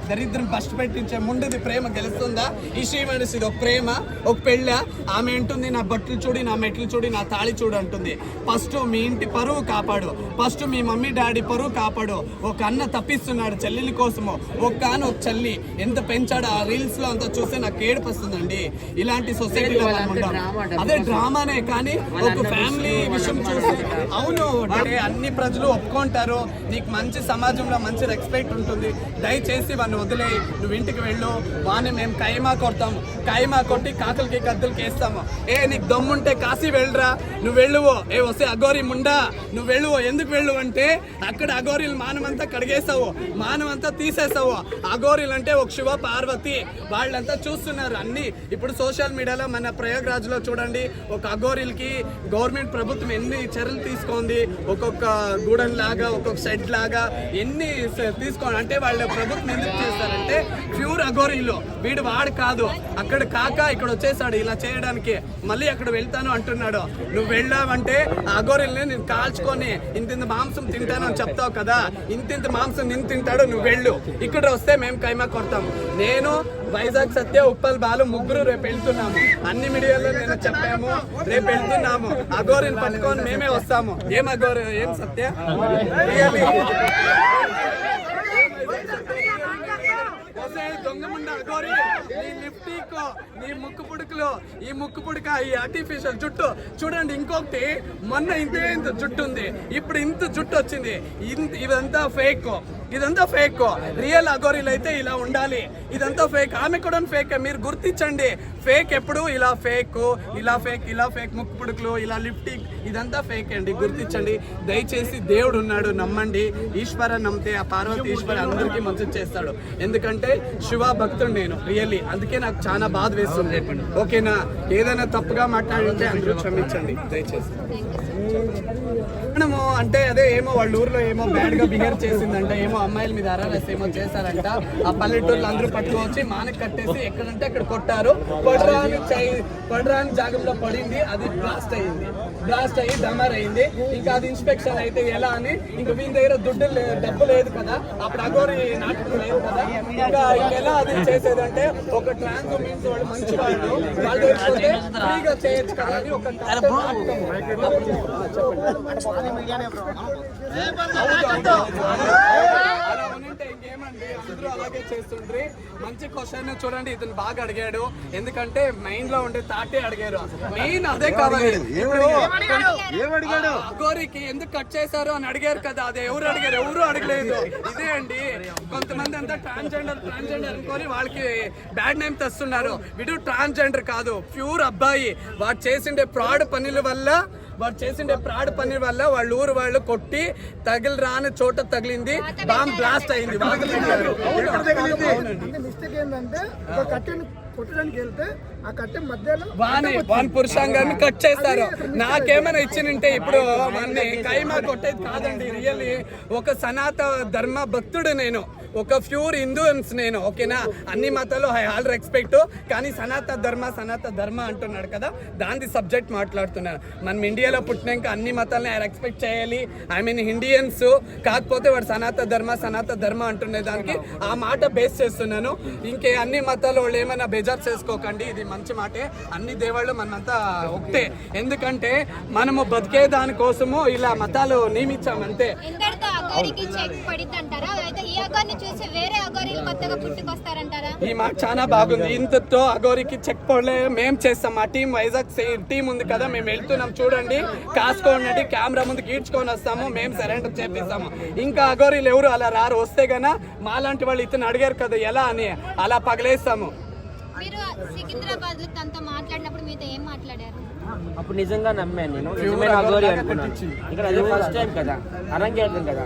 దరిద్రం ఫస్ట్ పెట్టించే ముందుది ప్రేమ గెలుస్తుందా? ఈ శ్రీమణి ఇది ఒక ప్రేమ, ఒక పెళ్ళ. ఆమె అంటుంది నా బట్టలు చూడి, నా మెట్లు చూడి, నా తాళి చూడు అంటుంది. ఫస్ట్ మీ ఇంటి పరువు కాపాడు, ఫస్ట్ మీ మమ్మీ డాడీ పరువు కాపాడు. ఒక అన్న తప్పిస్తున్నాడు చెల్లెలి కోసము, ఒక చెల్లి ఎంత పెంచాడు. ఆ రీల్స్ లో అంతా చూస్తే నాకు ఏడుపు వస్తుందండి. ఇలాంటి సొసైటీలో అదే డ్రామానే, కానీ ఒక ఫ్యామిలీ విషయం చూసి అవును అన్ని ప్రజలు ఒప్పుకుంటారు, నీకు మంచి సమాజంలో మంచి రెస్పెక్ట్ ఉంటుంది, దయచేసి వాడిని వదిలే, నువ్వు ఇంటికి వెళ్ళు. వాడిని మేము కైమా కొడతాము, కైమా కొట్టి కాకులకి గద్దులకి వేస్తాము. నీకు దమ్ముంటే కాశీ వెళ్ళరా, నువ్వు వెళ్ళువో. వస్తే అఘోరి ముండా నువ్వు వెళ్ళువో. ఎందుకు వెళ్ళు అంటే అక్కడ అఘోరీలు మానవంతా కడిగేస్తావు, మానవంతా తీసేస్తావు. అఘోరీలు అంటే ఒక శివ పార్వతి, వాళ్ళంతా చూస్తున్నారు అన్ని. ఇప్పుడు సోషల్ మీడియాలో మన ప్రయాగ్రాజ్లో చూడండి, ఒక అఘోరీలకి గవర్నమెంట్ ప్రభుత్వం ఎన్ని చర్యలు తీసుకుంది, ఒక్కొక్క గూడెం లాగా, ఒక్కొక్క షెడ్ లాగా ఎన్ని తీసుకోండి. అంటే వాళ్ళ ప్రభుత్వం ఎందుకు చేస్తారంటే ప్యూర్ అఘోరీలు. వాడు కాదు, అక్కడ కాక ఇక్కడ వచ్చేసాడు ఇలా చేయడానికి, మళ్ళీ అక్కడ వెళ్తాను అంటున్నాడు. నువ్వు వెళ్ళావంటే ఆ అఘోరీల్ని నేను కాల్చుకొని ఇంత మాంసం తింటాను అని చెప్తావు కదా, ఇంత మాంసం నేను తింటాడు, నువ్వు వెళ్ళు. ఇక్కడ వస్తే మేము కైమా కొడతాము. నేను వైజాగ్ సత్య, ఉప్పల్ బాలు ముగ్గురు రేపు వెళ్తున్నాము. అన్ని మీడియాలో నేను చెప్పాము, రేపు వెళ్తున్నాము. అఘోరిని పట్టుకొని మేమే వస్తాము. ఏం అఘోరి, ఏం సత్య, దొంగముండ అఘోరి, నీ లిప్టిక్, నీ ముక్కు పుడుకులు, ఈ ముక్కు పుడక, ఈ ఆర్టిఫిషియల్ జుట్టు చూడండి. ఇంకొకటి, మొన్న ఇంత జుట్టు ఉంది, ఇప్పుడు ఇంత జుట్టు వచ్చింది. ఇదంతా ఫేక్, ఇదంతా ఫేక్. రియల్ అఘోరీలు అయితే ఇలా ఉండాలి, ఇదంతా ఫేక్. ఆమె కూడా ఫేక్. మీరు గుర్తించండి, ఫేక్ ఎప్పుడు ఇలా ఫేక్, ఇలా ఫేక్, ఇలా ఫేక్. ముక్కు పుడుకులు, ఇలా లిప్టిక్, ఇదంతా ఫేక్ అండి, గుర్తించండి దయచేసి. దేవుడు ఉన్నాడు, నమ్మండి. ఈశ్వర నమ్మితే ఆ పార్వతి ఈశ్వర అందరికీ మంచి చేస్తాడు. ఎందుకంటే శివ భక్తుడు నేను రియల్లీ, అందుకే నాకు చాలా బాధ వేస్తుంది. ఓకేనా? ఏదైనా తప్పుగా మాట్లాడింటే అందరూ క్షమించండి దయచేసి. మనము అంటే అదే ఏమో వాళ్ళ ఊర్లో ఏమో బ్యాడ్ గా బిహేవ్ చేసిందంట, ఏమో అమ్మాయిల మీద అరారస్ ఏమో చేశారంట. ఆ పల్లెటూర్లు అందరూ పట్టుకోవచ్చి మానకి కట్టేసి ఎక్కడంటే అక్కడ కొట్టారు. పడరాని జాగంలో పడింది, అది బ్లాస్ట్ అయ్యి డమర్ అయింది. ఇంకా అది ఇన్స్పెక్షన్ అయితే ఎలా అని, ఇంకా వీళ్ళ దగ్గర డబ్బు లేదు కదా, అప్పుడు అఘోరి నాటకం లేదు కదా, ఇంకా ఎలా అది చేసేదంటే ఒక ట్రాన్స్ మీన్స్ వాళ్ళు మంచి వాళ్ళు, వాళ్ళ దగ్గర ఫ్రీగా చేయొచ్చు కదా అని ఒక అలా ఉంటే ఇంకేమండి, అందరూ అలాగే చేస్తుండ్రి. మంచి క్వశ్చన్ చూడండి, ఇతను బాగా అడిగాడు. ఎందుకంటే మైండ్ లో ఉండే తాటే అడిగారు, మెయిన్ అదే కావాలి. అఘోరికి ఎందుకు కట్ చేశారు అని అడిగారు కదా, అది ఎవరు అడిగారు? ఎవరు అడగలేదు. ఇదే అండి, కొంతమంది అంతా ట్రాన్స్జెండర్ అనుకొని వాళ్ళకి బ్యాడ్ నేమ్ తెస్తున్నారు. వీడు ట్రాన్స్జెండర్ కాదు, ప్యూర్ అబ్బాయి. వాడు చేసిండే ఫ్రాడ్ పనుల వల్ల వాళ్ళ ఊరు వాళ్ళు కొట్టి రాని చోట తగిలింది, బాంబ్ బ్లాస్ట్ అయింది. వాన్ పురుషాంగాన్ని కట్ చేస్తారు. నాకేమైనా ఇచ్చినంటే ఇప్పుడు వాన్ని కైమా కొట్టేది కాదండి. రియల్లీ ఒక సనాతన ధర్మ భక్తుడు నేను, ఒక ప్యూర్ హిందూన్స్ నేను. ఓకేనా? అన్ని మతాలు ఐ ఆల్ రెస్పెక్ట్, కానీ సనాతన ధర్మ అంటున్నాడు కదా, దాని సబ్జెక్ట్ మాట్లాడుతున్నాను. మనం ఇండియాలో పుట్టినాక అన్ని మతాలని రెస్పెక్ట్ చేయాలి. ఐ మీన్ ఇండియన్స్, కాకపోతే వాడు సనాతన ధర్మ అంటునే దానికి ఆ మాట బేస్ చేస్తున్నాను. ఇంకే అన్ని మతాలు వాళ్ళు ఏమైనా బేజార్ చేసుకోకండి, ఇది మంచి మాటే. అన్ని దేవుళ్ళు మనమంతా ఒకటే. ఎందుకంటే మనము బతికే దానికోసము ఇలా మతాలు నియమించాం అంతే. ఈ మాట చాలా బాగుంది. ఇంతతో అఘోరికి చెక్ పడలే మేము చేస్తాం. మా టీం వైజాగ్ టీం ఉంది కదా, మేము వెళ్తున్నాం. చూడండి, కాసుకోండి, కెమెరా ముందు గీడ్చుకొని వస్తాము, మేము సరెండర్ చేపిస్తాము. ఇంకా అఘోరీలు ఎవరు అలా రారు. వస్తే గన మాలాంటి వాళ్ళు ఇతను అడిగారు కదా ఎలా అని, అలా పగలేస్తాము. అప్పుడు నిజంగా నమ్మాను నేను, నిజమైన అఘోరి అనుకున్నాను. ఇక్కడ అదే ఫస్ట్ టైం కదా, అరంగేట్రం కదా.